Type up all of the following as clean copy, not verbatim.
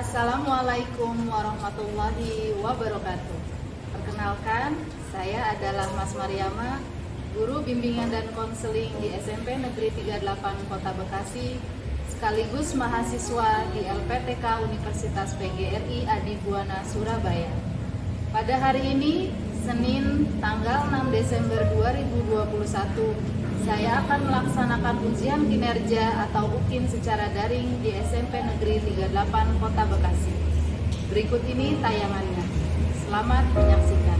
Assalamualaikum warahmatullahi wabarakatuh. Perkenalkan, saya adalah Mas Mariama, guru bimbingan dan konseling di SMP Negeri 38 Kota Bekasi, sekaligus mahasiswa di LPTK Universitas PGRI Adi Buana Surabaya. Pada hari ini, Senin tanggal 6 Desember 2021, saya akan melaksanakan ujian kinerja atau UKIN secara daring di SMP Negeri 38 Kota Bekasi. Berikut ini tayangannya. Selamat menyaksikan.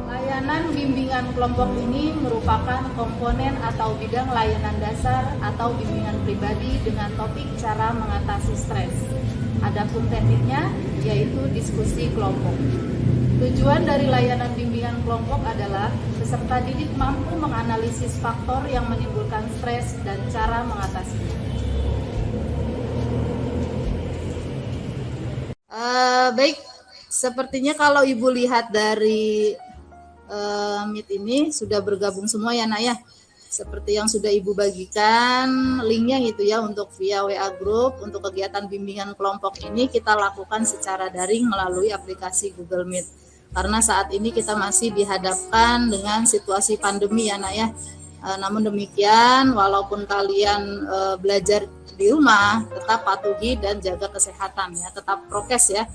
Layanan bimbingan kelompok ini merupakan komponen atau bidang layanan dasar atau bimbingan pribadi dengan topik cara mengatasi stres. Adapun tekniknya yaitu diskusi kelompok. Tujuan dari layanan bimbingan kelompok adalah peserta didik mampu menganalisis faktor yang menimbulkan stres dan cara mengatasinya. Baik, sepertinya kalau Ibu lihat dari Meet ini sudah bergabung semua ya Nak ya. Seperti yang sudah Ibu bagikan linknya gitu ya, untuk via WA Group. Untuk kegiatan bimbingan kelompok ini kita lakukan secara daring melalui aplikasi Google Meet. Karena saat ini kita masih dihadapkan dengan situasi pandemi ya Nak ya. Namun demikian, walaupun kalian belajar di rumah, tetap patuhi dan jaga kesehatan ya, tetap prokes ya.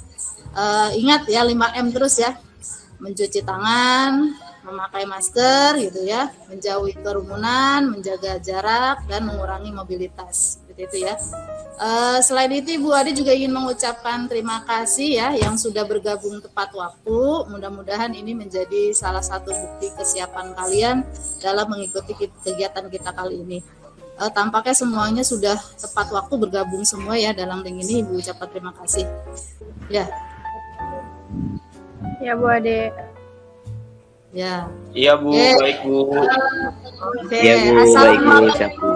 Ingat ya 5M terus ya. Mencuci tangan, memakai masker gitu ya, menjauhi kerumunan, menjaga jarak dan mengurangi mobilitas. Gitu ya. Selain itu Ibu Ade juga ingin mengucapkan terima kasih ya yang sudah bergabung tepat waktu. Mudah-mudahan ini menjadi salah satu bukti kesiapan kalian dalam mengikuti kegiatan kita kali ini. tampaknya semuanya sudah tepat waktu bergabung semua ya dalam link ini. Ibu ucapkan terima kasih. Ya. Ya Bu Ade. Ya. Iya Bu, baik Bu. Oke. Iya Bu, baik Bu.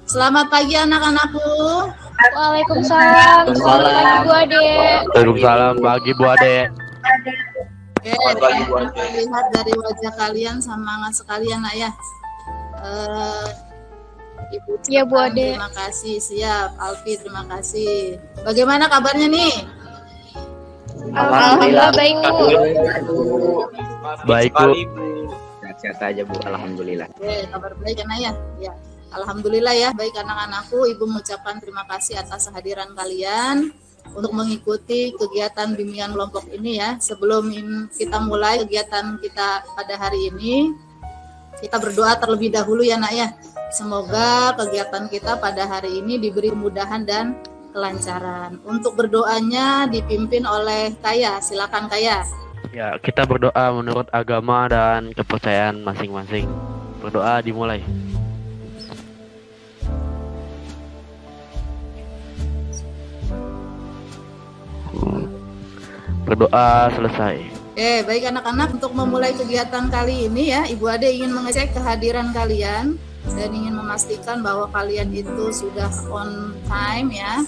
Selamat pagi anak-anakku. Waalaikumsalam. Selamat pagi Bu Ade. Waalaikumsalam pagi Bu Ade. Oke, Selamat pagi, Bu Ade. lihat dari wajah kalian semangat sekali ya nak ya. Ibu Iya, Bu Ade. terima kasih. Siap, Alfi terima kasih. Bagaimana kabarnya nih? Alhamdulillah baik Bu. Baik, Bu. Sekali, Bu. Sehat-sehat aja Bu, alhamdulillah. Oke, kabar baik ya nak ya. Ya, alhamdulillah ya. Baik anak-anakku, Ibu mengucapkan terima kasih atas kehadiran kalian untuk mengikuti kegiatan bimbingan kelompok ini ya. Sebelum kita mulai kegiatan kita pada hari ini, kita berdoa terlebih dahulu ya nak ya. Semoga kegiatan kita pada hari ini diberi kemudahan dan kelancaran. Untuk berdoanya dipimpin oleh Kaya. Silakan Kaya. Ya, kita berdoa menurut agama dan kepercayaan masing-masing. Berdoa dimulai. Berdoa selesai. Baik anak-anak, untuk memulai kegiatan kali ini ya, Ibu Ade ingin mengecek kehadiran kalian dan ingin memastikan bahwa kalian itu sudah on time ya,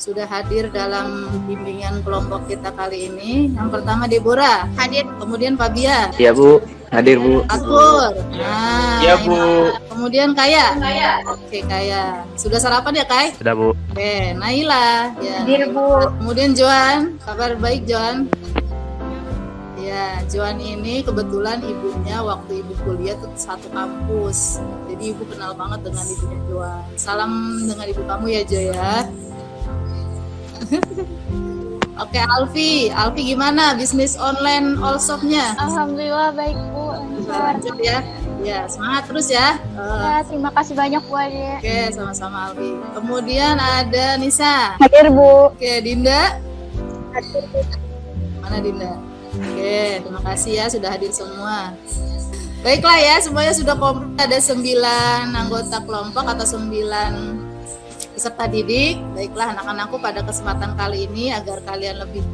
sudah hadir dalam bimbingan kelompok kita kali ini. Yang pertama Deborah hadir, kemudian Fabia. Iya Bu, hadir Bu. Atur. Nah, Iya Bu. kemudian Kaya. Oke Kaya. Sudah sarapan ya Kai? Sudah Bu. Oke, Naila. Ya. Hadir Bu. Kemudian Joan, kabar baik Joan? Ya, Joan ini kebetulan ibunya waktu ibu kuliah tuh satu kampus. Jadi ibu kenal banget dengan ibunya Joan. Salam dengan ibu kamu ya Jo ya. Oke Alfi gimana bisnis online all shop-nya? Alhamdulillah baik Bu. Lanjut ya. Ya, semangat terus ya. Ya, terima kasih banyak Bu Ade. Oke, sama-sama Alfi. Kemudian ada Nisa. Hadir Bu. Oke, Dinda. Mana Dinda? Oke, terima kasih ya sudah hadir semua. Baiklah ya, semuanya sudah komplit. Ada 9 anggota kelompok atau 9 peserta didik. Baiklah anak-anakku, pada kesempatan kali ini agar kalian lebih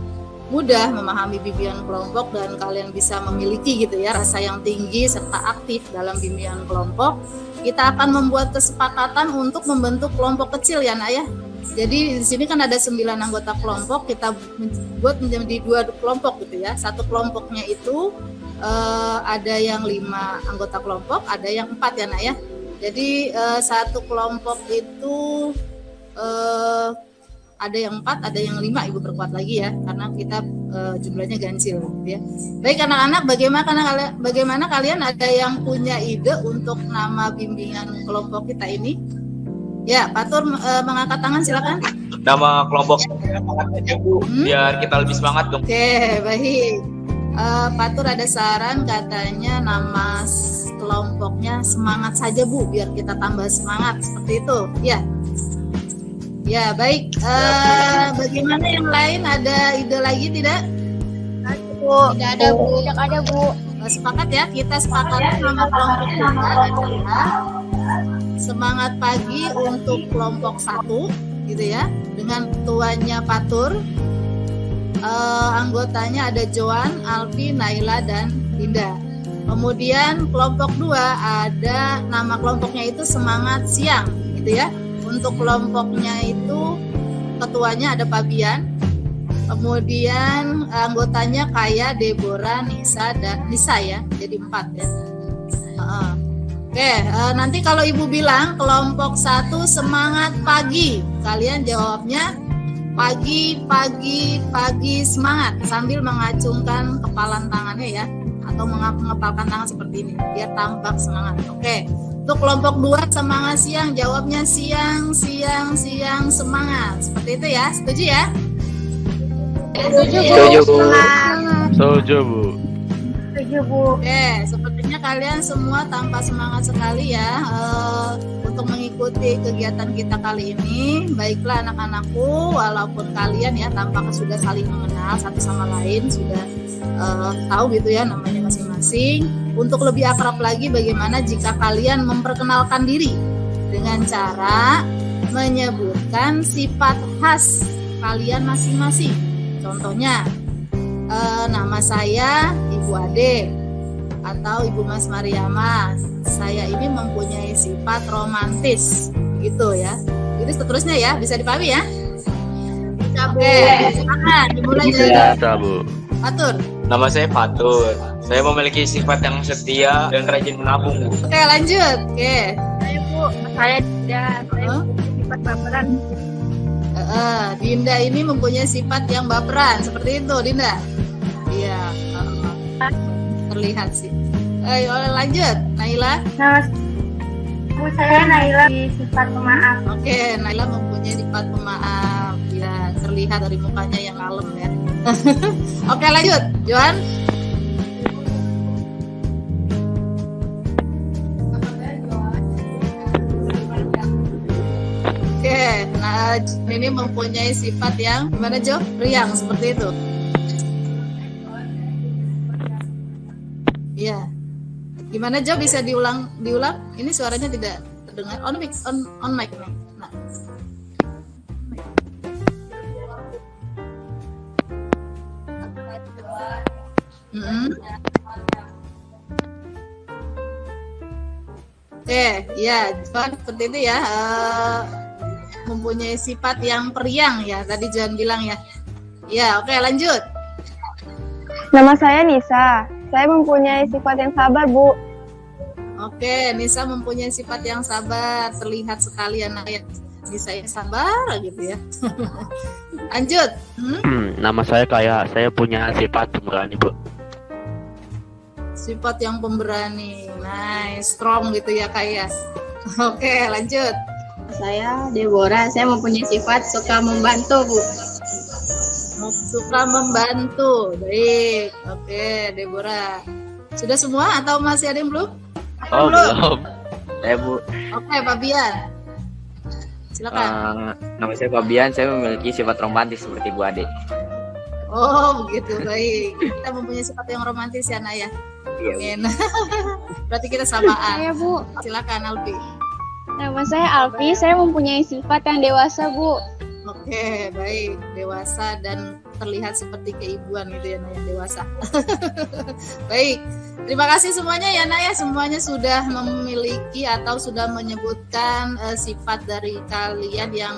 mudah memahami bimbingan kelompok dan kalian bisa memiliki gitu ya rasa yang tinggi serta aktif dalam bimbingan kelompok, kita akan membuat kesepakatan untuk membentuk kelompok kecil ya nak ya. Jadi di sini kan ada 9 anggota kelompok, kita buat menjadi 2 kelompok gitu ya. Satu kelompoknya itu ada yang 5 anggota kelompok, ada yang 4 ya nak ya. Jadi satu kelompok itu ada yang 4, ada yang 5, Ibu perkuat lagi ya, karena kita jumlahnya ganjil ya. Baik anak-anak, bagaimana kalian ada yang punya ide untuk nama bimbingan kelompok kita ini? Ya, Pak Tur mengangkat tangan silakan. Nama kelompok semangat aja Bu, biar kita lebih semangat dong. Oke, baik. Pak Tur ada saran katanya nama kelompoknya semangat saja Bu, biar kita tambah semangat seperti itu. Ya. Ya, baik. Bagaimana yang lain, ada ide lagi tidak? Bu. Tidak ada Bu. Tidak ada Bu. Sepakat ya, kita sepakat nama kelompok kita adalah semangat pagi untuk kelompok 1 gitu ya, dengan ketuanya Patur, anggotanya ada Joan, Alfi, Naila dan Dinda. Kemudian kelompok 2 ada nama kelompoknya itu semangat siang gitu ya. Untuk kelompoknya itu ketuanya ada Fabian, kemudian anggotanya Kaya, Deborah, Nisa dan Nisa ya, jadi 4 ya. Oke, nanti kalau Ibu bilang kelompok 1 semangat pagi, kalian jawabnya pagi semangat sambil mengacungkan kepalan tangannya ya, atau mengepalkan tangan seperti ini biar tampak semangat. Oke, untuk kelompok 2 semangat siang, jawabnya siang semangat, seperti itu ya. Setuju ya? Setuju Bu. Setuju Bu. Semangat. Setuju Bu. Setuju Bu. Oke, sepertinya kalian semua tanpa semangat sekali ya untuk mengikuti kegiatan kita kali ini. Baiklah anak-anakku, walaupun kalian ya tampaknya sudah saling mengenal satu sama lain, sudah tahu gitu ya namanya masing-masing. Untuk lebih akrab lagi, bagaimana jika kalian memperkenalkan diri dengan cara menyebutkan sifat khas kalian masing-masing. Contohnya, nama saya Ibu Ade atau Ibu Mas Mariama. Saya ini mempunyai sifat romantis, gitu ya. Jadi seterusnya ya, bisa dipahami ya? Oke, silakan dimulai dari Bu. Fatur. Nama saya Fatur. Saya memiliki sifat yang setia dan rajin menabung, Bu. Oke, lanjut. Oke. Saya Bu, saya Dinda. Saya mempunyai sifat baperan. Dinda ini mempunyai sifat yang baperan, seperti itu, Dinda. Iya, terlihat sih. Ayo lanjut, Naila. Nama Bu saya Naila, sifat pemaaf. Oke, Naila mempunyai sifat pemaaf. Ya, terlihat dari mukanya yang kalem ya. Oke, lanjut, Johan. Oke, nah ini mempunyai sifat yang gimana Jo? Riang seperti itu. Iya. Gimana Jo, bisa diulang? Ini suaranya tidak terdengar. On mic, on mic nih. Nah. Oke, ya, seperti itu ya. Mempunyai sifat yang periang ya. Tadi Johan bilang ya. Ya, oke, lanjut. Nama saya Nisa. Saya mempunyai sifat yang sabar, Bu. Oke, Nisa mempunyai sifat yang sabar. Terlihat sekali anak Nisa yang sabar gitu ya. Lanjut. Nama saya Kaya. Saya punya sifat pemberani, Bu. Sifat yang pemberani. Nice, strong gitu ya Kaya. Oke, lanjut. Saya Deborah, saya mempunyai sifat suka membantu, Bu. Suka membantu. Baik. Oke, Deborah. Sudah semua atau masih ada yang belum? Oh, belum. Saya, Bu. Oke, Fabian. Silakan. Nama saya Fabian, saya memiliki sifat romantis seperti Bu Ade. Oh, begitu. Baik. Kita mempunyai sifat yang romantis ya, Naya. Iya, Bu. Amin. Berarti kita samaan. Saya Bu, Silakan, Alfi. nama saya Alfi. Saya mempunyai sifat yang dewasa Bu. Oke, baik. Dewasa dan terlihat seperti keibuan gitu ya, Naya, dewasa. Baik. Terima kasih semuanya ya, Naya. Semuanya sudah memiliki atau sudah menyebutkan sifat dari kalian yang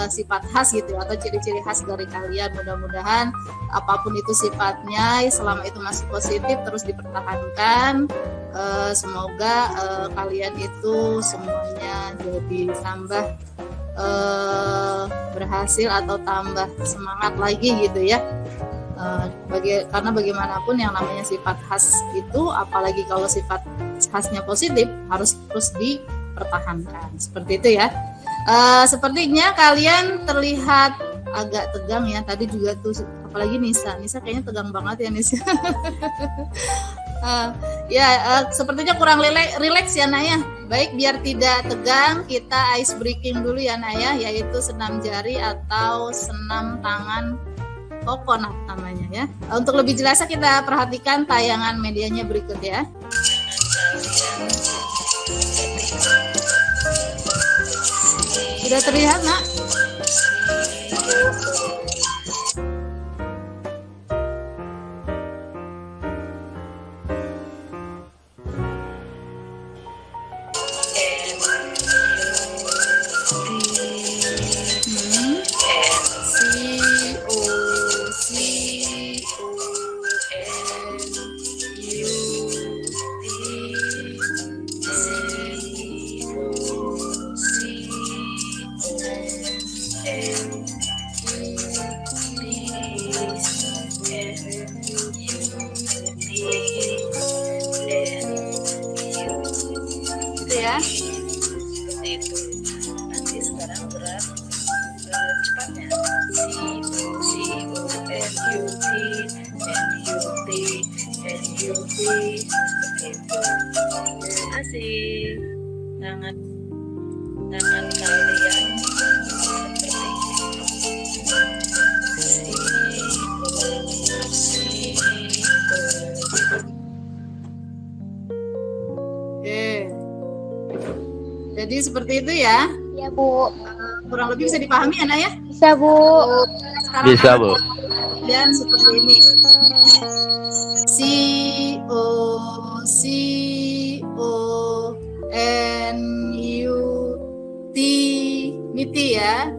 sifat khas gitu atau ciri-ciri khas dari kalian. Mudah-mudahan apapun itu sifatnya, selama itu masih positif terus dipertahankan. Semoga kalian itu semuanya jadi tambah berhasil atau tambah semangat lagi gitu ya. Karena bagaimanapun yang namanya sifat khas itu, apalagi kalau sifat khasnya positif, harus terus dipertahankan. Seperti itu ya. Sepertinya kalian terlihat agak tegang ya. Tadi juga tuh, apalagi Nisa kayaknya tegang banget ya Nisa. Sepertinya kurang rileks ya Naya. Baik, biar tidak tegang, kita ice breaking dulu ya Naya, yaitu senam jari atau senam tangan coconut namanya ya. Untuk lebih jelasnya kita perhatikan tayangan medianya berikut ya. Sudah terlihat nak? Tangan kalian Jadi seperti itu ya. Ya, Bu. Kurang lebih bisa dipahami ya, Nak ya? Bisa, Bu. Sekarang Bisa, Bu. dan seperti ini. CONUT niti ya.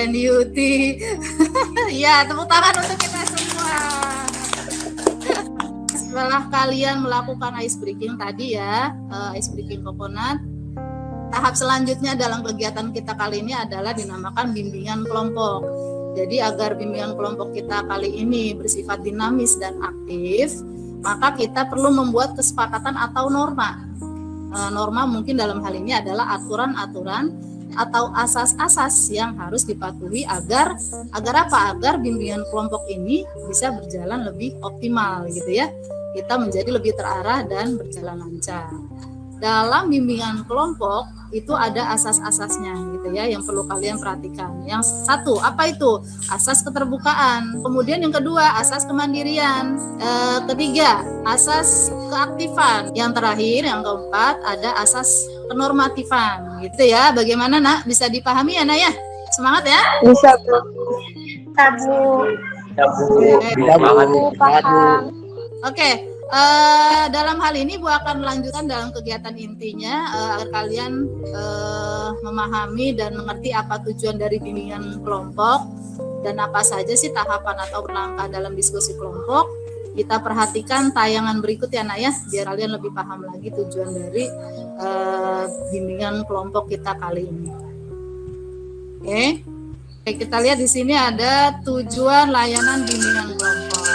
NUT. Ya, tepuk tangan untuk kita semua. Setelah kalian melakukan ice breaking tadi ya, ice breaking coconut, tahap selanjutnya dalam kegiatan kita kali ini adalah dinamakan bimbingan kelompok. Jadi agar bimbingan kelompok kita kali ini bersifat dinamis dan aktif, maka kita perlu membuat kesepakatan atau norma. Norma mungkin dalam hal ini adalah aturan-aturan atau asas-asas yang harus dipatuhi agar apa? Agar bimbingan kelompok ini bisa berjalan lebih optimal gitu ya. Kita menjadi lebih terarah dan berjalan lancar. Dalam bimbingan kelompok itu ada asas-asasnya gitu ya yang perlu kalian perhatikan. Yang satu, apa itu? Asas keterbukaan. Kemudian yang kedua, asas kemandirian. Ketiga, asas keaktifan. Yang terakhir, yang keempat, ada asas kenormatifan gitu ya. Bagaimana, Nak? Bisa dipahami ya, Nak ya? Semangat ya? Bisa, Bu. Bisa, Bu. Paham. Oke. Dalam hal ini Bu akan melanjutkan dalam kegiatan intinya agar kalian memahami dan mengerti apa tujuan dari bimbingan kelompok dan apa saja sih tahapan atau langkah dalam diskusi kelompok. Kita perhatikan tayangan berikut ya, Nak ya, biar kalian lebih paham lagi tujuan dari bimbingan kelompok kita kali ini. Oke, kita lihat di sini ada tujuan layanan bimbingan kelompok.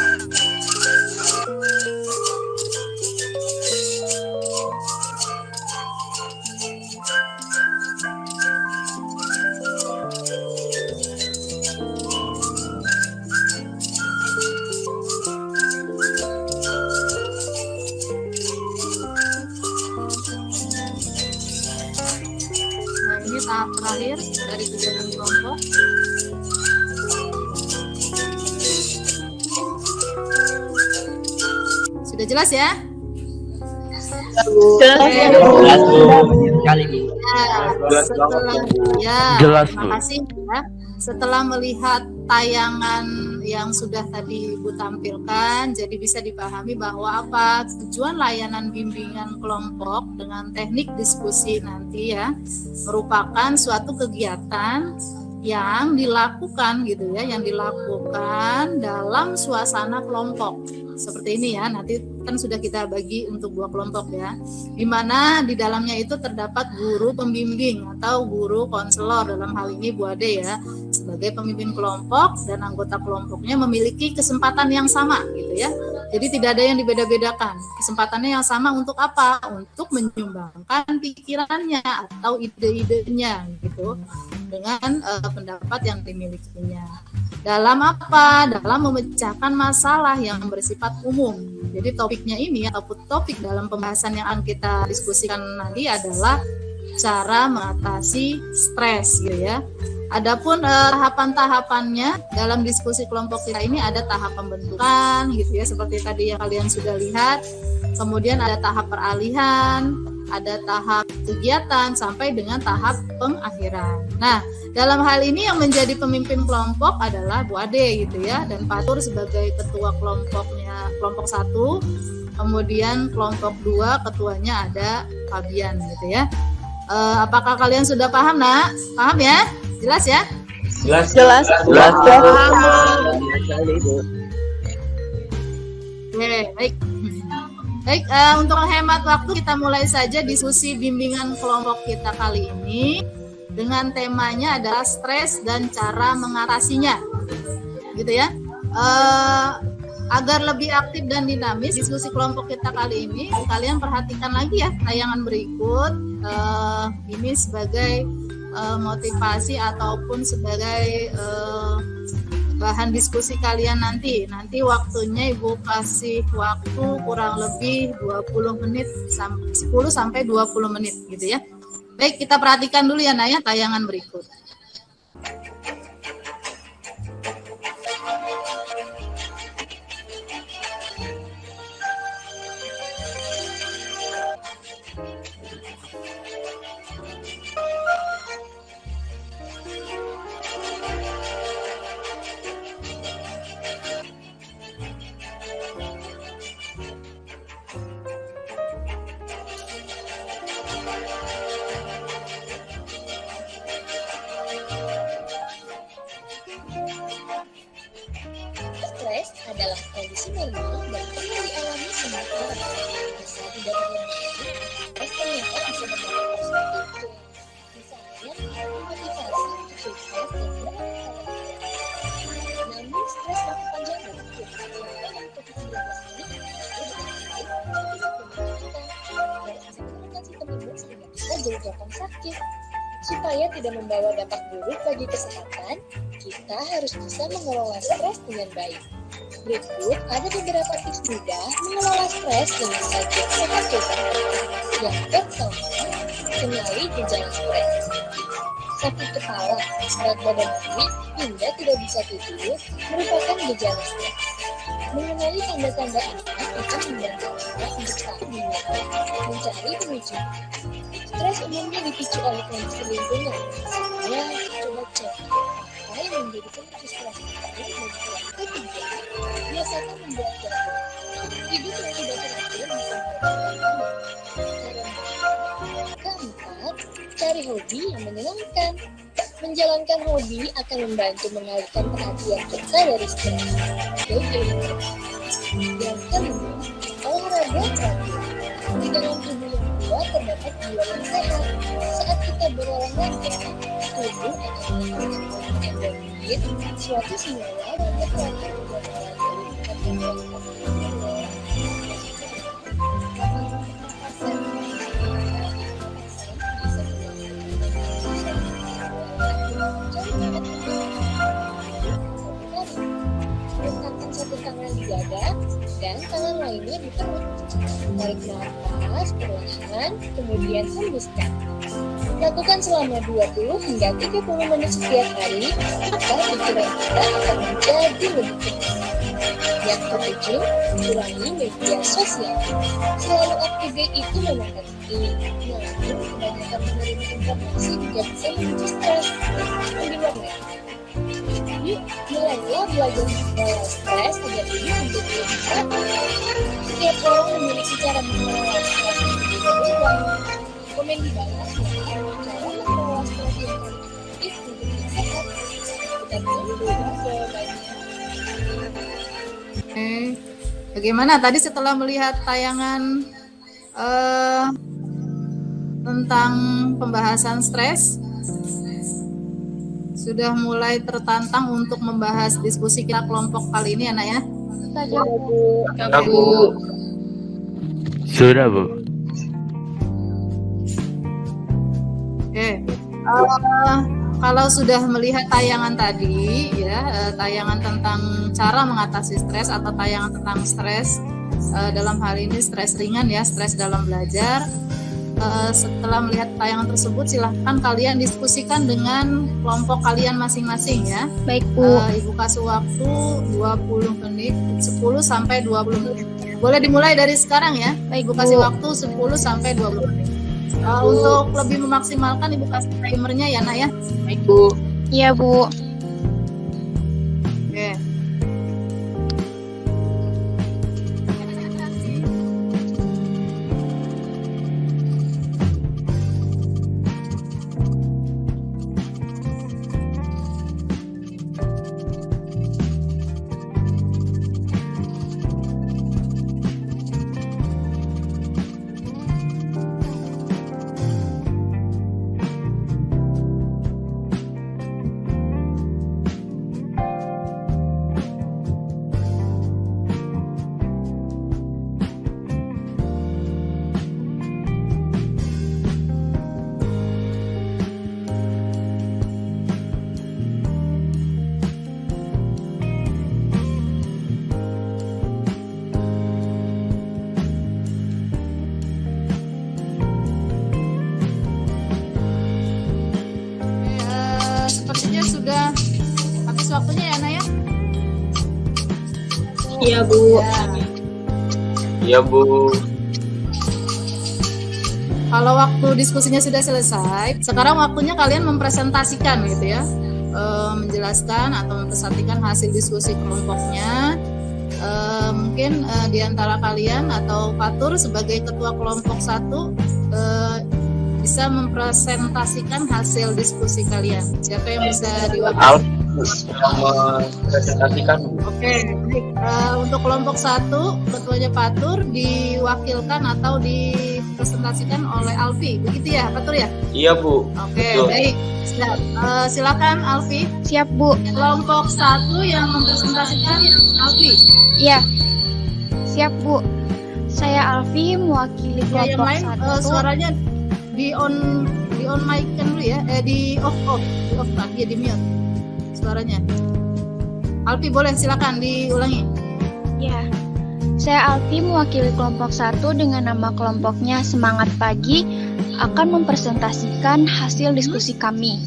Tahap terakhir dari tujuan kelompok. Sudah jelas ya? Jelas, Bu. Sekali, Bu. Jelas, Bu. Terima kasih ya. Setelah melihat tayangan yang sudah tadi Ibu tampilkan, jadi bisa dipahami bahwa apa tujuan layanan bimbingan kelompok dengan teknik diskusi nanti ya, merupakan suatu kegiatan yang dilakukan gitu ya, yang dilakukan dalam suasana kelompok. Seperti ini ya, nanti kan sudah kita bagi untuk 2 kelompok ya, di mana di dalamnya itu terdapat guru pembimbing atau guru konselor, dalam hal ini Bu Ade ya, sebagai pemimpin kelompok, dan anggota kelompoknya memiliki kesempatan yang sama gitu ya. Jadi tidak ada yang dibeda-bedakan. Kesempatannya yang sama untuk apa? Untuk menyumbangkan pikirannya atau ide-idenya gitu dengan pendapat yang dimilikinya. Dalam apa? Dalam memecahkan masalah yang bersifat umum. Jadi topiknya ini atau topik dalam pembahasan yang akan kita diskusikan nanti adalah cara mengatasi stres gitu ya. Adapun tahapan-tahapannya dalam diskusi kelompok kita ini ada tahap pembentukan gitu ya, seperti tadi yang kalian sudah lihat. Kemudian ada tahap peralihan, ada tahap kegiatan sampai dengan tahap pengakhiran. Nah, dalam hal ini yang menjadi pemimpin kelompok adalah Bu Ade gitu ya, dan Pak Tur sebagai ketua kelompoknya, kelompok 1. Kemudian kelompok 2 ketuanya ada Fabian gitu ya. Apakah kalian sudah paham, Nak? Paham ya? Jelas ya? Jelas. Oke, baik. Baik, untuk menghemat waktu kita mulai saja diskusi bimbingan kelompok kita kali ini dengan temanya adalah stres dan cara mengatasinya. Gitu ya. Agar lebih aktif dan dinamis diskusi kelompok kita kali ini, kalian perhatikan lagi ya tayangan berikut. Ini sebagai motivasi ataupun sebagai bahan diskusi kalian nanti. Nanti waktunya Ibu kasih waktu kurang lebih 20 menit, 10 sampai 20 menit gitu ya. Baik, kita perhatikan dulu ya Naya tayangan berikut. Stres adalah kondisi normal dan perlu dialami semua orang. Bisa tidak berlebihan, stres ternyata bisa berdampak positif. Misalnya, motivasi untuk sukses dan namun stres berkepanjangan menyebabkan COVID-19 ini bisa menurunkan sistem imun sehingga bisa jadi gampang sakit. Supaya tidak membawa dampak buruk bagi kesehatan, kita harus bisa mengelola stres dengan baik. Berikut ada beberapa tips mudah mengelola stres dengan saja kita coba. Yang pertama, kenali gejala stres. Sakit kepala, berat badan tinggi, hingga tidak bisa tidur merupakan gejala stres. Mengenali tanda-tanda ini akan membantu kita untuk tahu mencari pemicu. Stres umumnya dipicu oleh kondisi lingkungan. Misalnya, coba cek apa yang menjadi pemicu stres itu dan ketiga, biasakan membuat jadwal. Hidup yang tidak teratur bisa menyebabkan keempat, cari hobi yang menyenangkan. Menjalankan hobi akan membantu mengalihkan perhatian kita dari stres. Yang kelima, olahraga teratur. Di dalam tubuh yang kuat terdapat jiwa yang sehat. Saat kita berolahraga, tubuh akan menghasilkan endorfin, suatu senyawa dan berperan untuk meningkatkan Letakkan satu tangan di dada dan tangan lainnya di perut. Tarik nafas perlahan, kemudian hembuskan. Lakukan selama 20 hingga 30 menit setiap hari, maka pikiran kita akan menjadi lebih tenang. Yang ketujuh, kurangi media sosial. Selalu up to date itu memang penting, namun kebanyakan menerima informasi juga bisa memicu stres. Bagaimana? Yuk, mulailah belajar mengelola stres agar hidup menjadi lebih baik. Setiap orang memiliki cara mengelola stres yang berbeda-beda. Komen di bawah ya, cara mengelola stres yang positif untuk yang sehat. Kita tunggu jawabannya. Bagaimana tadi setelah melihat tayangan tentang pembahasan stres? Sudah mulai tertantang untuk membahas diskusi kita kelompok kali ini, anak ya? Sudah, Bu. Oke. Kalau sudah melihat tayangan tadi, ya, tayangan tentang cara mengatasi stres atau tayangan tentang stres, dalam hal ini stres ringan ya, stres dalam belajar. Setelah melihat tayangan tersebut, silahkan kalian diskusikan dengan kelompok kalian masing-masing ya. Baik, Bu. Ibu kasih waktu 20 menit, 10 sampai 20 menit. Boleh dimulai dari sekarang ya. Baik, Ibu kasih Bu. waktu 10 sampai 20 menit. Untuk lebih memaksimalkan Ibu kasih timernya ya, Nak ya. Baik, Bu. Iya, Bu. Oke. waktunya ya Naya. Iya Bu. Iya Bu. Kalau waktu diskusinya sudah selesai, sekarang waktunya kalian mempresentasikan gitu ya, menjelaskan atau mempresentasikan hasil diskusi kelompoknya. Mungkin di antara kalian atau Fatur sebagai ketua kelompok 1 bisa mempresentasikan hasil diskusi kalian. Siapa yang bisa diwakili? Mempresentasikan. Oke, baik. Untuk kelompok 1, ketuanya Fatur diwakilkan atau dipresentasikan oleh Alfi, begitu ya Fatur ya? Iya Bu. Oke, Betul. baik. Silakan Alfi. Siap, Bu. Kelompok 1 yang mempresentasikan Alfi. Iya. Siap, Bu. Saya Alfi mewakili Ya, yang kelompok lain 1. suaranya di on mic kan dulu ya, di off kan, ya di mute suaranya. Alfi boleh silakan diulangi. Ya. Saya Alfi mewakili kelompok 1 dengan nama kelompoknya Semangat Pagi akan mempresentasikan hasil diskusi kami.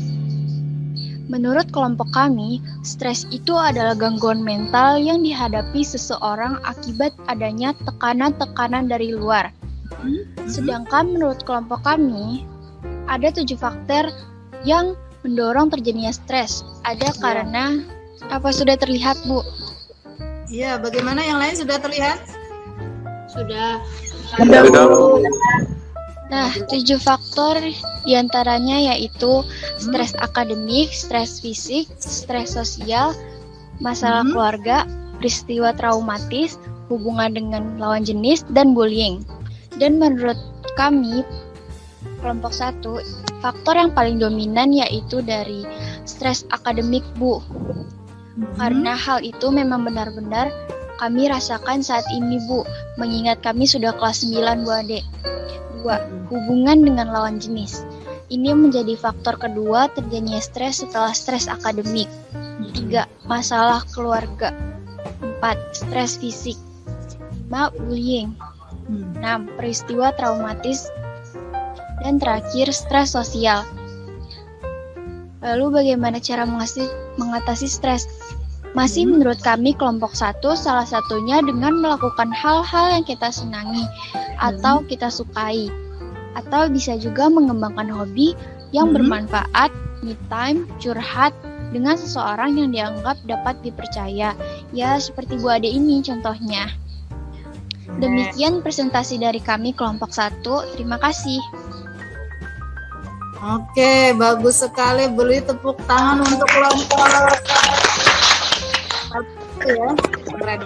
Menurut kelompok kami, stres itu adalah gangguan mental yang dihadapi seseorang akibat adanya tekanan-tekanan dari luar. Sedangkan menurut kelompok kami, ada 7 faktor yang mendorong terjadinya stres. Ada karena apa sudah terlihat, Bu? Iya, bagaimana yang lain sudah terlihat? Sudah. Nah, 7 faktor diantaranya yaitu stres akademik, stres fisik, stres sosial, masalah keluarga, peristiwa traumatis, hubungan dengan lawan jenis, dan bullying. Dan menurut kami, kelompok 1, faktor yang paling dominan yaitu dari stres akademik, Bu. Karena hal itu memang benar-benar kami rasakan saat ini, Bu, mengingat kami sudah kelas 9, Bu Ade. 2. Hubungan dengan lawan jenis. Ini menjadi faktor kedua terjadinya stres setelah stres akademik. 3. Masalah keluarga. 4. Stres fisik. 5. Bullying. 6. Peristiwa traumatis. Dan terakhir, stres sosial. Lalu bagaimana cara mengatasi stres? Masih menurut kami kelompok 1 salah satunya dengan melakukan hal-hal yang kita senangi atau kita sukai. Atau bisa juga mengembangkan hobi yang bermanfaat, me time, curhat dengan seseorang yang dianggap dapat dipercaya. Ya seperti Bu Ade ini contohnya. Demikian presentasi dari kami kelompok 1. Terima kasih. Oke, bagus sekali. Beri tepuk tangan untuk kelompok. Ya, keren.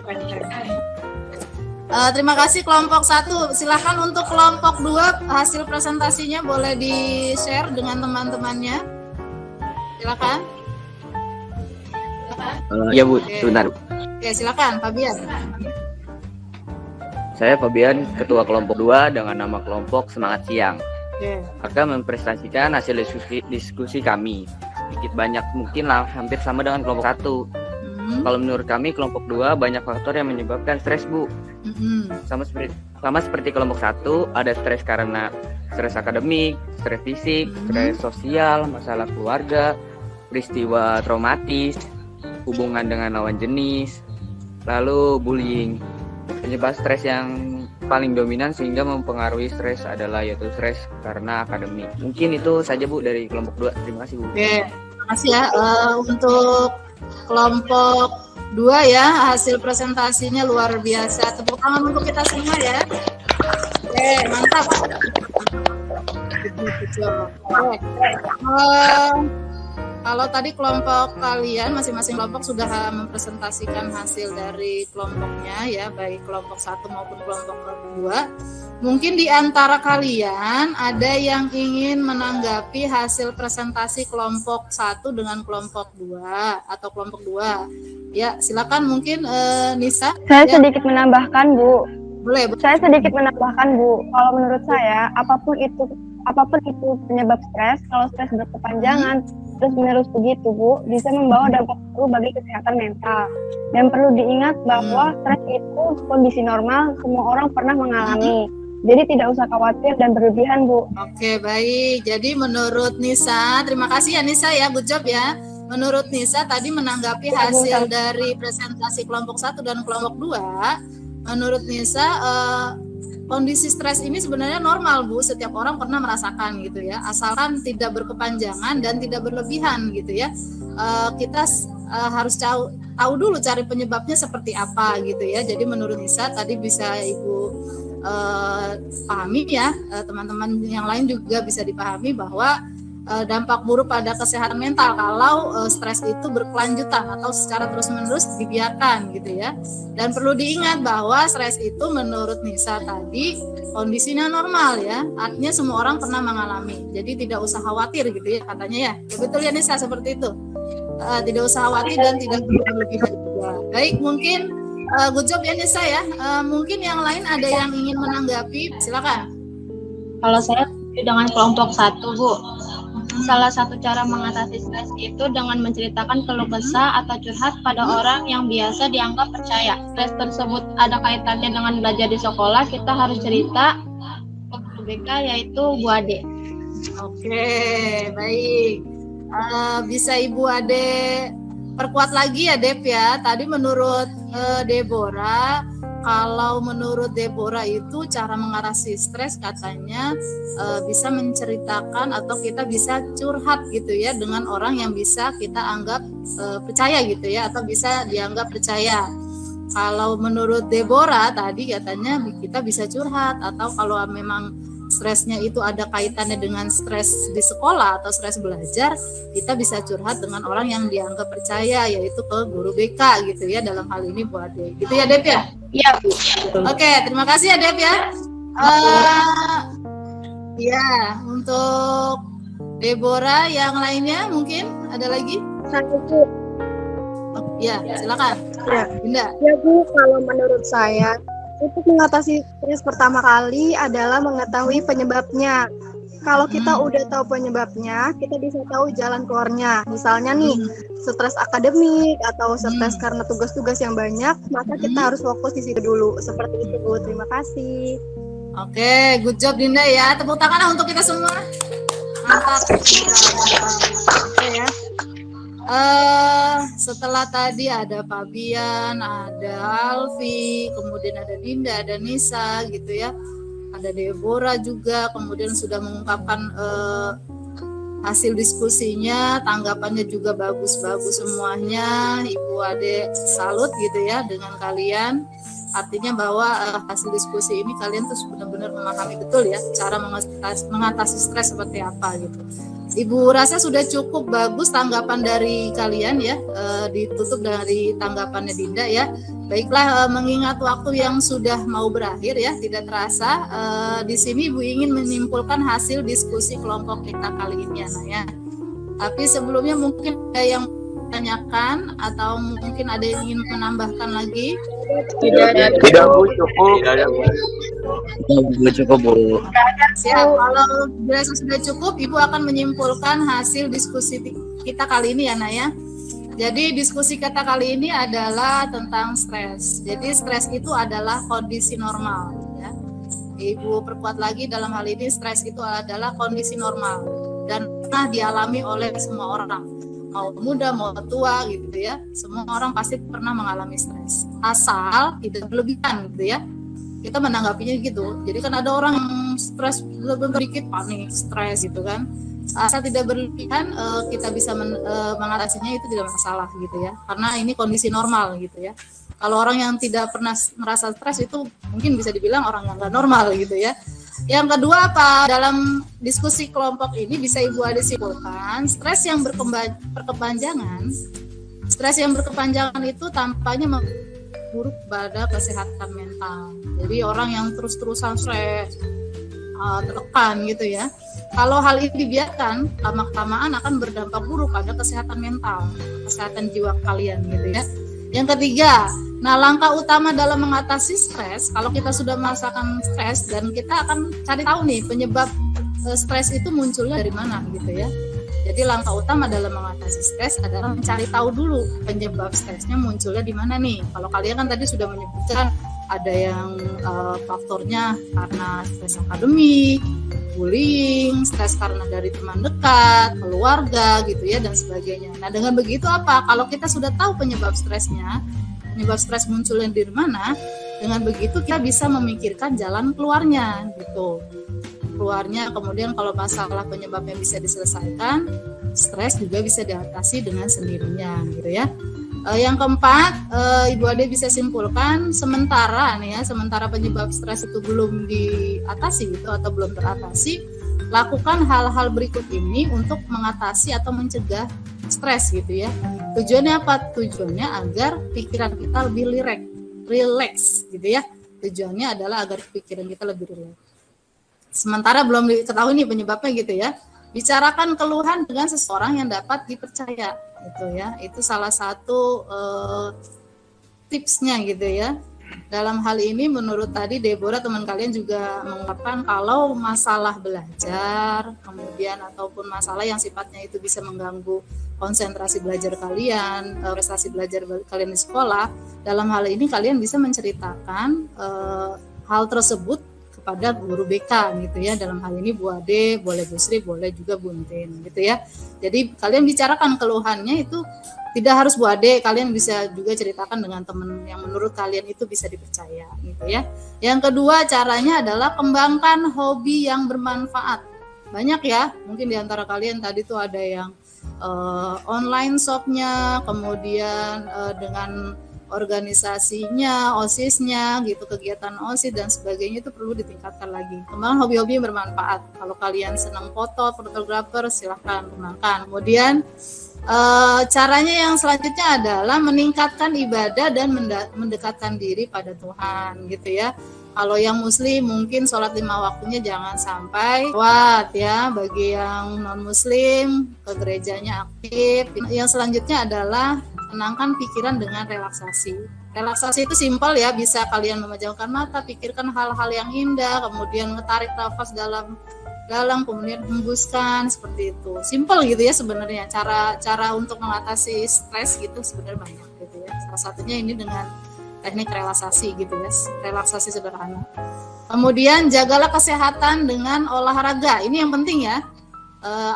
Terima kasih kelompok 1. Silakan untuk kelompok 2 hasil presentasinya boleh di-share dengan teman-temannya. Silakan. Iya Bu, Oke. sebentar. Oke, silakan Fabian. Saya Fabian, ketua kelompok 2 dengan nama kelompok Semangat Siang. Oke. Akan mempresentasikan hasil diskusi kami. Sedikit banyak mungkin lah hampir sama dengan kelompok 1. Kalau menurut kami kelompok 2 banyak faktor yang menyebabkan stres, Bu. Sama seperti kelompok 1, ada stres karena stres akademik, stres fisik, stres sosial, masalah keluarga, peristiwa traumatis, hubungan dengan lawan jenis, lalu bullying. Penyebab stres yang paling dominan sehingga mempengaruhi stres adalah yaitu stres karena akademik. Mungkin itu saja Bu dari kelompok 2. Terima kasih Bu. Oke, terima kasih ya untuk kelompok 2 ya, hasil presentasinya luar biasa. Tepuk tangan untuk kita semua ya. Oke, mantap. Oke. Kalau tadi kelompok kalian, masing-masing kelompok sudah mempresentasikan hasil dari kelompoknya ya, baik kelompok 1 maupun kelompok 2. Mungkin di antara kalian ada yang ingin menanggapi hasil presentasi kelompok 1 dengan kelompok 2 atau kelompok 2. Ya, silakan mungkin Nisa. Saya Ya. sedikit menambahkan, Bu. Boleh. Saya sedikit menambahkan, Bu. Kalau menurut saya, apapun itu penyebab stres, kalau stres berkepanjangan, terus-menerus begitu, Bu, bisa membawa dampak buruk bagi kesehatan mental. Dan perlu diingat bahwa stres itu kondisi normal, semua orang pernah mengalami. Jadi tidak usah khawatir dan berlebihan, Bu. Oke, baik. Jadi menurut Nisa, terima kasih ya Nisa ya, good job ya. menurut Nisa tadi menanggapi hasil dari presentasi kelompok 1 dan kelompok 2, menurut Nisa kondisi stres ini sebenarnya normal Bu, setiap orang pernah merasakan gitu ya, asalkan tidak berkepanjangan dan tidak berlebihan gitu ya. Kita harus tahu dulu cari penyebabnya seperti apa gitu ya. Jadi menurut Nisa tadi bisa Ibu pahami ya, teman-teman yang lain juga bisa dipahami bahwa dampak buruk pada kesehatan mental kalau stres itu berkelanjutan atau secara terus-menerus dibiarkan gitu ya. Dan perlu diingat bahwa stres itu menurut Nisa tadi kondisinya normal ya, artinya semua orang pernah mengalami. Jadi tidak usah khawatir gitu ya katanya ya. Betul ya Nisa seperti itu. Tidak usah khawatir dan tidak berlebihan juga. Baik, mungkin good job ya Nisa ya. Mungkin yang lain ada yang ingin menanggapi, silakan. Kalau saya dengan kelompok 1 Bu, salah satu cara mengatasi stres itu dengan menceritakan keluh kesah atau curhat pada orang yang biasa dianggap percaya. Stres tersebut ada kaitannya dengan belajar di sekolah, kita harus cerita ke guru BK yaitu Bu Ade. Oke, baik. Bisa Ibu Ade perkuat lagi ya Dep ya. Tadi menurut Deborah, kalau menurut Deborah itu cara mengatasi stres katanya bisa menceritakan atau kita bisa curhat gitu ya dengan orang yang bisa kita anggap percaya gitu ya, atau bisa dianggap percaya. Kalau menurut Deborah tadi katanya kita bisa curhat, atau kalau memang stresnya itu ada kaitannya dengan stres di sekolah atau stres belajar, kita bisa curhat dengan orang yang dianggap percaya, yaitu ke guru BK gitu ya, dalam hal ini Bu Ade. Gitu ya Dep ya? Iya Bu. Oke, terima kasih ya Dep ya. Ya, untuk Deborah yang lainnya mungkin ada lagi? Saya Bu. Ya, silakan. Ya. Dinda. Ya Bu, kalau menurut saya untuk mengatasi stres pertama kali adalah mengetahui penyebabnya. Kalau kita udah tahu penyebabnya, kita bisa tahu jalan keluarnya. Misalnya nih, stres akademik atau stres karena tugas-tugas yang banyak, maka kita harus fokus di situ dulu. Seperti itu Bu, terima kasih. Oke, good job Dinda ya. Tepuk tangan untuk kita semua. Mantap. Oke ya. Setelah tadi ada Fabian, ada Alfi, kemudian ada Dinda, ada Nisa gitu ya, ada Deborah juga, kemudian sudah mengungkapkan hasil diskusinya, tanggapannya juga bagus-bagus semuanya. Ibu Ade salut gitu ya dengan kalian. Artinya bahwa hasil diskusi ini kalian tuh benar-benar memahami betul ya cara mengatasi stres seperti apa gitu. Ibu rasa sudah cukup bagus tanggapan dari kalian ya, ditutup dari tanggapannya Dinda ya. Baiklah, mengingat waktu yang sudah mau berakhir ya, tidak terasa, di sini Ibu ingin menyimpulkan hasil diskusi kelompok kita kali ini ya. Tapi sebelumnya mungkin ada yang tanyakan atau mungkin ada yang ingin menambahkan lagi? Tidak Bu, cukup. Cukup Bu. Siap. Kalau dirasa sudah cukup, Ibu akan menyimpulkan hasil diskusi kita kali ini ya Nak ya. Jadi diskusi kita kali ini adalah tentang stres. Jadi stres itu adalah kondisi normal ya. Ibu perkuat lagi dalam hal ini, stres itu adalah kondisi normal dan pernah dialami oleh semua orang. Mau muda, mau tua gitu ya, semua orang pasti pernah mengalami stres. Asal tidak berlebihan gitu ya. Kita menanggapinya gitu. Jadi kan ada orang yang stres lebih sedikit panik, stres gitu kan. Asal tidak berlebihan, kita bisa mengatasinya, itu tidak masalah gitu ya. Karena ini kondisi normal gitu ya. Kalau orang yang tidak pernah merasa stres itu mungkin bisa dibilang orang yang nggak normal gitu ya. Yang kedua apa? Dalam diskusi kelompok ini bisa Ibu Ade simpulkan, stres yang berkepanjangan itu tampaknya buruk pada kesehatan mental. Jadi orang yang terus-terusan stres, tertekan gitu ya. Kalau hal ini dibiarkan, lama-kelamaan akan berdampak buruk pada kesehatan mental, kesehatan jiwa kalian gitu ya. Yang ketiga, nah langkah utama dalam mengatasi stres, kalau kita sudah merasakan stres dan kita akan cari tahu nih penyebab stres itu munculnya dari mana gitu ya. Jadi langkah utama dalam mengatasi stres adalah mencari tahu dulu penyebab stresnya munculnya di mana nih. Kalau kalian kan tadi sudah menyebutkan ada yang faktornya karena stres akademik, bullying, stres karena dari teman dekat, keluarga gitu ya, dan sebagainya. Nah, dengan begitu apa? Kalau kita sudah tahu penyebab stresnya, penyebab stres munculnya di mana, dengan begitu kita bisa memikirkan jalan keluarnya gitu. Keluarnya, kemudian kalau masalah penyebabnya bisa diselesaikan, stres juga bisa diatasi dengan sendirinya gitu ya. Yang keempat, Ibu Ade bisa simpulkan sementara penyebab stres itu belum diatasi gitu, atau belum teratasi, lakukan hal-hal berikut ini untuk mengatasi atau mencegah stres gitu ya. Tujuannya apa? Tujuannya agar pikiran kita lebih relax gitu ya. Tujuannya adalah agar pikiran kita lebih relax. Sementara belum diketahui nih penyebabnya gitu ya. Bicarakan keluhan dengan seseorang yang dapat dipercaya gitu ya. Itu salah satu tipsnya gitu ya. Dalam hal ini menurut tadi Deborah teman kalian juga mengungkapkan kalau masalah belajar kemudian ataupun masalah yang sifatnya itu bisa mengganggu konsentrasi belajar kalian, prestasi belajar kalian di sekolah, dalam hal ini kalian bisa menceritakan hal tersebut pada guru BK gitu ya. Dalam hal ini Bu Ade, boleh Bu Sri, boleh juga Bu Entin gitu ya. Jadi kalian bicarakan keluhannya itu tidak harus Bu Ade, kalian bisa juga ceritakan dengan teman yang menurut kalian itu bisa dipercaya gitu ya. Yang kedua caranya adalah kembangkan hobi yang bermanfaat. Banyak ya, mungkin di antara kalian tadi tuh ada yang online shopnya, kemudian dengan organisasinya, OSIS-nya gitu, kegiatan OSIS dan sebagainya itu perlu ditingkatkan lagi. Kembangkan hobi-hobi yang bermanfaat. Kalau kalian senang foto, fotografer, silahkan kembangkan. Kemudian caranya yang selanjutnya adalah meningkatkan ibadah dan mendekatkan diri pada Tuhan gitu ya. Kalau yang muslim mungkin sholat 5 waktunya jangan sampai lewat ya. Bagi yang non muslim ke gerejanya aktif. Yang selanjutnya adalah tenangkan pikiran dengan relaksasi. Relaksasi itu simpel ya, bisa kalian memejamkan mata, pikirkan hal-hal yang indah, kemudian ngetarik nafas dalam, kemudian hembuskan, seperti itu. Simpel gitu ya sebenarnya. Cara untuk mengatasi stres gitu sebenarnya banyak gitu ya. Salah satunya ini dengan teknik relaksasi gitu ya, relaksasi sederhana. Kemudian jagalah kesehatan dengan olahraga. Ini yang penting ya.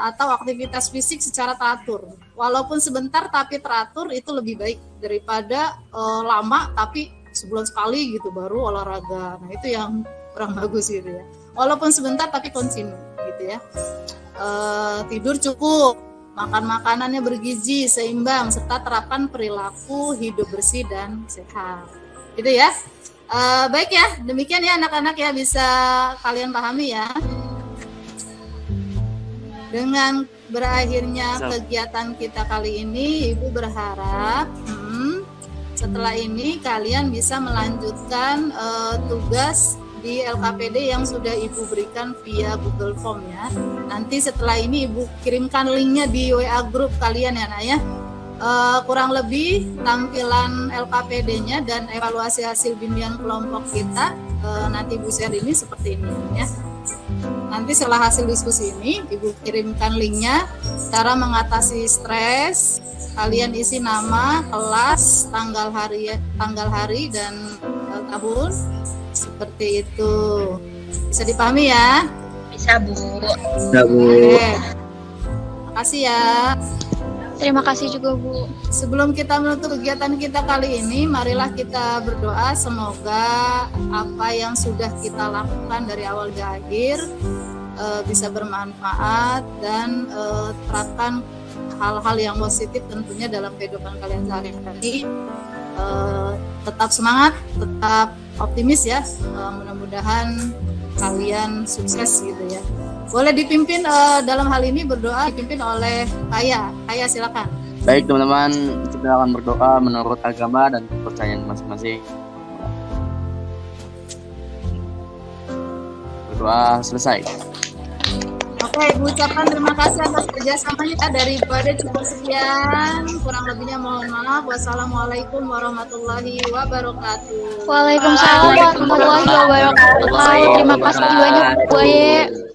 Atau aktivitas fisik secara teratur. Walaupun sebentar tapi teratur itu lebih baik daripada lama tapi sebulan sekali gitu baru olahraga. Nah itu yang kurang bagus gitu ya. Walaupun sebentar tapi kontinu gitu ya. Tidur cukup, makan makanannya bergizi, seimbang, serta terapkan perilaku hidup bersih dan sehat. Gitu ya. Baik ya, demikian ya anak-anak ya, bisa kalian pahami ya. Dengan berakhirnya kegiatan kita kali ini, Ibu berharap setelah ini kalian bisa melanjutkan tugas di LKPD yang sudah Ibu berikan via Google Form ya. Nanti setelah ini Ibu kirimkan linknya di WA grup kalian ya Nak ya. Kurang lebih tampilan LKPD-nya dan evaluasi hasil bimbingan kelompok kita nanti Ibu share ini seperti ini ya. Nanti setelah hasil diskusi ini, Ibu kirimkan linknya, cara mengatasi stres, kalian isi nama, kelas, tanggal hari dan tahun, seperti itu. Bisa dipahami ya? Bisa Bu. Bisa Bu. Oke. Makasih ya. Terima kasih juga Bu. Sebelum kita menutup kegiatan kita kali ini, marilah kita berdoa semoga apa yang sudah kita lakukan dari awal ke akhir bisa bermanfaat dan terapkan hal-hal yang positif tentunya dalam kehidupan kalian sehari-hari. Tetap semangat, tetap optimis ya. Mudah-mudahan kalian sukses gitu ya. Boleh dipimpin dalam hal ini berdoa dipimpin oleh Kaya. Kaya silakan. Baik teman-teman, kita akan berdoa menurut agama dan kepercayaan masing-masing. Berdoa selesai. Oke, Ibu ucapkan terima kasih atas kerjasamanya dari Ibu Ade cukup sekian. Kurang lebihnya mohon maaf. Wassalamualaikum warahmatullahi wabarakatuh. Waalaikumsalam warahmatullahi wabarakatuh. Terima kasih banyak Bu Aye.